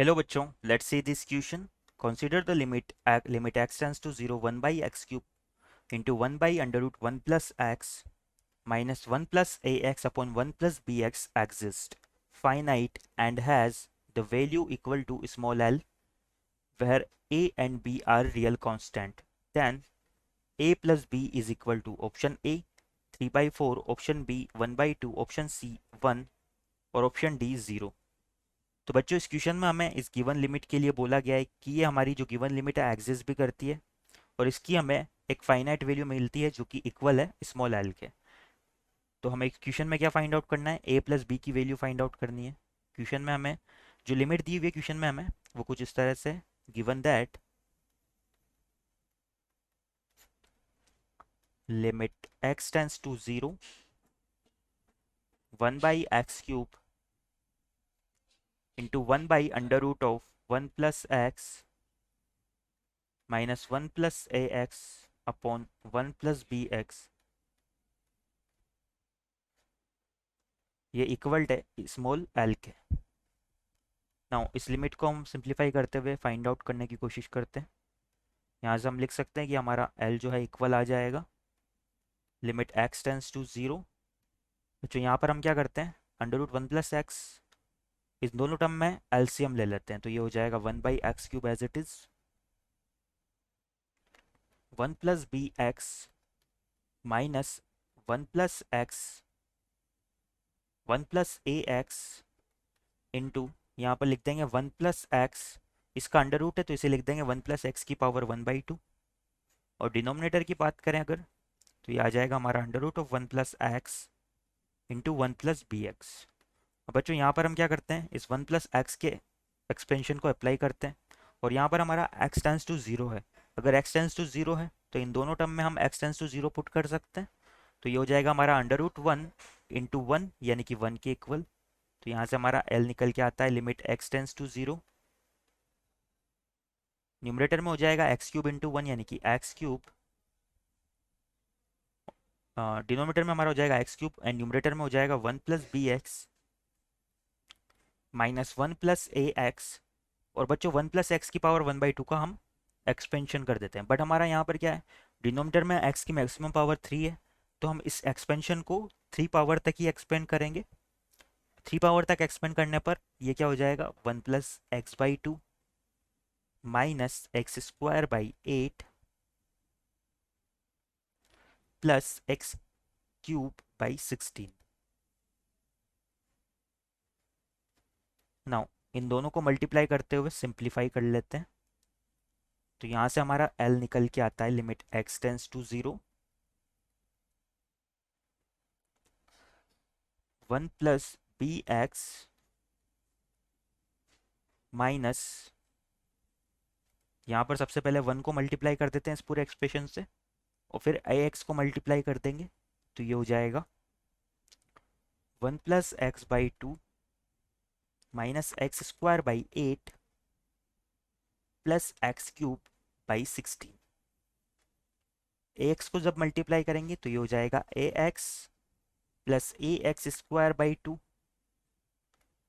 Hello बच्चों, let's see this question. Consider the limit x tends to 0 1 by x cube into 1 by under root 1 plus x minus 1 plus ax upon 1 plus bx exists finite and has the value equal to small l where a and b are real constant. Then a plus b is equal to option A 3 by 4, option B 1 by 2, option C 1 और option D 0। तो बच्चों इस question में हमें इस given limit के लिए बोला गया है कि ये हमारी जो गिवन लिमिट है एग्जिस्ट भी करती है और इसकी हमें एक फाइनाइट वैल्यू मिलती है जो कि इक्वल है स्मॉल एल के। तो हमें इस क्वेश्चन में क्या फाइंड आउट करना है, ए प्लस बी की वैल्यू फाइंड आउट करनी है। क्वेश्चन में हमें जो लिमिट दी हुई है क्वेश्चन में हमें वो कुछ इस तरह से given that limit x tends to 0 1 by x cube into 1 by under root of 1 plus x minus 1 plus a x upon 1 plus b x ये इक्वल है स्मॉल एल के। नाउ इस लिमिट को हम सिंप्लीफाई करते हुए find out करने की कोशिश करते हैं। यहाँ से हम लिख सकते हैं कि हमारा एल जो है इक्वल आ जाएगा लिमिट एक्स टेंस टू 0। तो यहाँ पर हम क्या करते हैं, अंडर रूट 1 प्लस एक्स इस दोनों टर्म में एलसीएम ले लेते हैं। तो ये हो जाएगा 1 by x cube as it is 1 plus b x minus 1 plus x 1 plus a x into यहाँ पर लिख देंगे 1 प्लस एक्स, इसका अंडर रूट है तो इसे लिख देंगे 1 प्लस एक्स की पावर 1/2। और डिनोमिनेटर की बात करें अगर तो ये आ जाएगा हमारा under root of 1 plus x into 1 plus b x. अब बच्चों यहाँ पर हम क्या करते हैं, इस 1 प्लस एक्स के एक्सपेंशन को अप्लाई करते हैं और यहाँ पर हमारा एक्स टेंस टू 0 है। अगर एक्स टेंस टू 0 है तो इन दोनों टर्म में हम एक्स टेंस टू 0 पुट कर सकते हैं। तो ये हो जाएगा हमारा अंडर रूट 1 इंटू 1 यानी कि 1 के इक्वल। तो यहाँ से हमारा एल निकल के आता है limit x tends to 0। Numerator में हो जाएगा एक्स क्यूब इंटू 1 यानी कि एक्स क्यूब, डिनोमिनेटर में हमारा हो जाएगा एक्स क्यूब एंड न्यूमरेटर में हो जाएगा 1 plus b x minus 1 plus a x. और बच्चों 1 प्लस एक्स की पावर 1/2 का हम एक्सपेंशन कर देते हैं, बट हमारा यहाँ पर क्या है, डिनोमिनेटर में एक्स की मैक्सिमम पावर 3 है तो हम इस एक्सपेंशन को 3 पावर तक ही एक्सपेंड करेंगे। 3 पावर तक एक्सपेंड करने पर ये क्या हो जाएगा 1 plus x by 2 minus x square by 8 plus x cube by 16। Now in दोनों को मल्टीप्लाई करते हुए सिंप्लीफाई कर लेते हैं। तो यहाँ से हमारा एल निकल के आता है limit x tends to 0 1 plus b x minus, यहाँ पर सबसे पहले 1 को मल्टीप्लाई कर देते हैं इस पूरे एक्सप्रेशन से और फिर आई एक्स को मल्टीप्लाई कर देंगे। तो ये हो जाएगा 1 plus x by 2 minus x square by 8 plus x cube by 16। A x को जब मल्टीप्लाई करेंगे तो ये हो जाएगा a x plus a x square by 2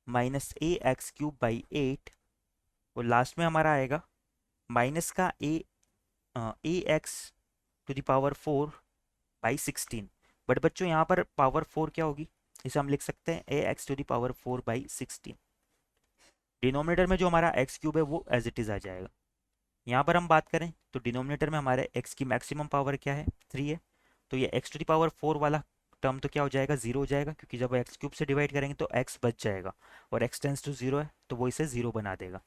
minus a x cube by 8 और लास्ट में हमारा आएगा माइनस का a x to the power 4 by 16। But बच्चों यहाँ पर पावर 4 क्या होगी, इसे हम लिख सकते हैं a x to the power 4 by 16। Denominator में जो हमारा एक्स क्यूब है वो एज इट इज़ आ जाएगा। यहाँ पर हम बात करें तो डिनोमिनेटर में हमारे एक्स की मैक्सिमम पावर क्या है 3 है। तो ये एक्स टू द पावर 4 वाला टर्म तो क्या हो जाएगा 0 हो जाएगा, क्योंकि जब एक्स क्यूब से डिवाइड करेंगे तो एक्स बच जाएगा और एक्स टेंस टू 0 है तो वो इसे 0 बना देगा।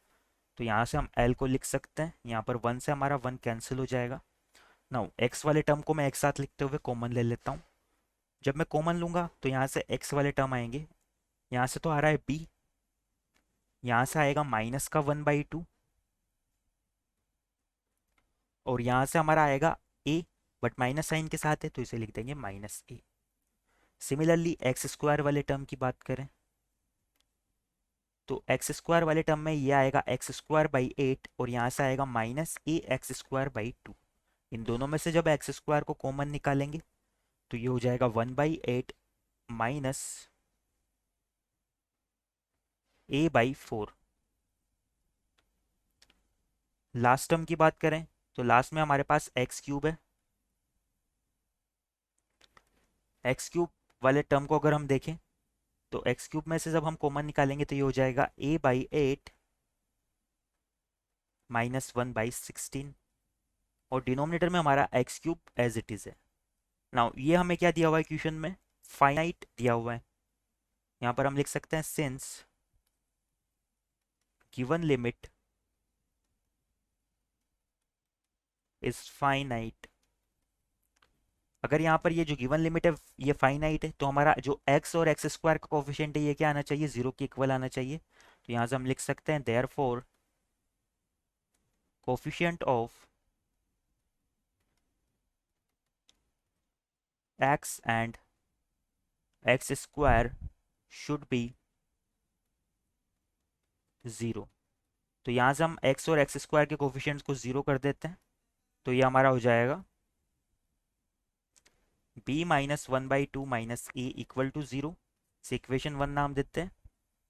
तो यहाँ से हम एल को लिख सकते हैं, यहाँ पर 1 से हमारा 1 कैंसिल हो जाएगा। नाउ एक्स वाले टर्म को मैं एक साथ लिखते हुए कॉमन ले लेता हूँ। जब मैं कॉमन लूँगा तो यहाँ से एक्स वाले टर्म आएंगे, यहाँ से तो आ रहा है बी, यहाँ से आएगा माइनस का 1/2 और यहाँ से हमारा आएगा ए, बट माइनस साइन के साथ है तो इसे लिख देंगे माइनस ए। सिमिलरली एक्स स्क्वायर वाले टर्म की बात करें तो एक्स स्क्वायर वाले टर्म में ये आएगा एक्स स्क्वायर बाई 8 और यहाँ से आएगा minus a x square by 2। इन दोनों में से जब एक्स स्क्वायर को कॉमन निकालेंगे तो ये हो जाएगा 1/8 minus A by 4। Last term की बात करें तो लास्ट में हमारे पास एक्स क्यूब है। एक्स क्यूब वाले टर्म को अगर हम देखें तो एक्स क्यूब में से जब हम कॉमन निकालेंगे तो ये हो जाएगा a/8 -1/16, और डिनोमिनेटर में हमारा x cube as it is है। नाउ ये हमें क्या दिया हुआ है क्वेश्चन में, फाइनाइट दिया हुआ है। यहाँ पर हम लिख सकते हैं since given limit is finite. अगर यहाँ पर ये जो गिवन लिमिट है ये फाइनाइट है तो हमारा जो x और एक्स स्क्वायर का कोफिशिएंट है ये क्या आना चाहिए, जीरो के इक्वल आना चाहिए। तो यहाँ से हम लिख सकते हैं therefore coefficient of x and x square should be zero. तो यहाँ से हम x और एक्स स्क्वायर के कोफिशिएंट्स को ज़ीरो कर देते हैं, तो ये हमारा हो जाएगा b-1/2 - a equal to zero. इसे इक्वेशन 1 नाम देते हैं।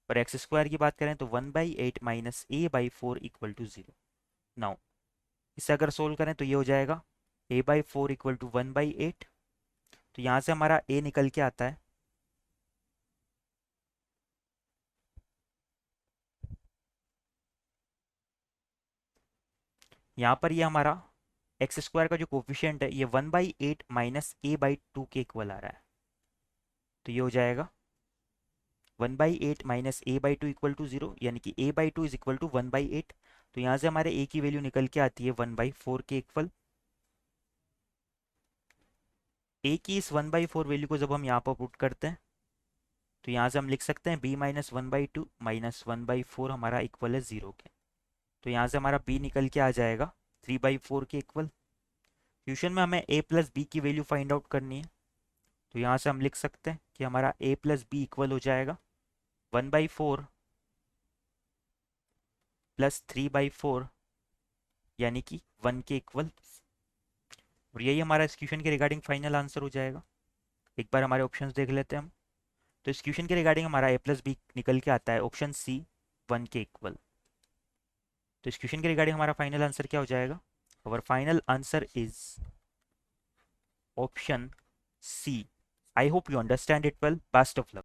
और एक्स स्क्वायर की बात करें तो 1/8 - a/4 equal to zero. Now इसे अगर सोल्व करें तो ये हो जाएगा a/4 इक्वल टू 1/8। तो यहाँ से हमारा a निकल के आता है यहाँ पर ये हमारा एक्स स्क्वायर का जो कोफिशिएंट है ये 1/8 - a/2 के इक्वल आ रहा है। तो ये हो जाएगा 1/8 - a/2 इक्वल टू ज़ीरो, यानी कि a/2 इज इक्वल टू 1/8। तो यहाँ से हमारे a की वैल्यू निकल के आती है 1/4 के इक्वल। a की इस 1/4 वैल्यू को जब हम यहाँ पर पुट करते हैं तो यहाँ से हम लिख सकते हैं b-1/2 -1/4 हमारा इक्वल है ज़ीरो के। तो यहाँ से हमारा b निकल के आ जाएगा 3/4 के इक्वल। क्वेश्चन में हमें a प्लस बी की वैल्यू फाइंड आउट करनी है। तो यहाँ से हम लिख सकते हैं कि हमारा a प्लस बी इक्वल हो जाएगा 1/4 प्लस 3/4, यानी कि 1 के इक्वल। और यही हमारा इस क्वेश्चन के रिगार्डिंग फाइनल आंसर हो जाएगा। एक बार हमारे ऑप्शंस देख लेते हैं हम। तो इस क्वेश्चन के रिगार्डिंग हमारा a प्लस बी निकल के आता है ऑप्शन सी 1 के इक्वल। तो इस क्वेश्चन के रिगार्डिंग हमारा फाइनल आंसर क्या हो जाएगा, our final answer is option C. I hope you understand it well. Best of luck.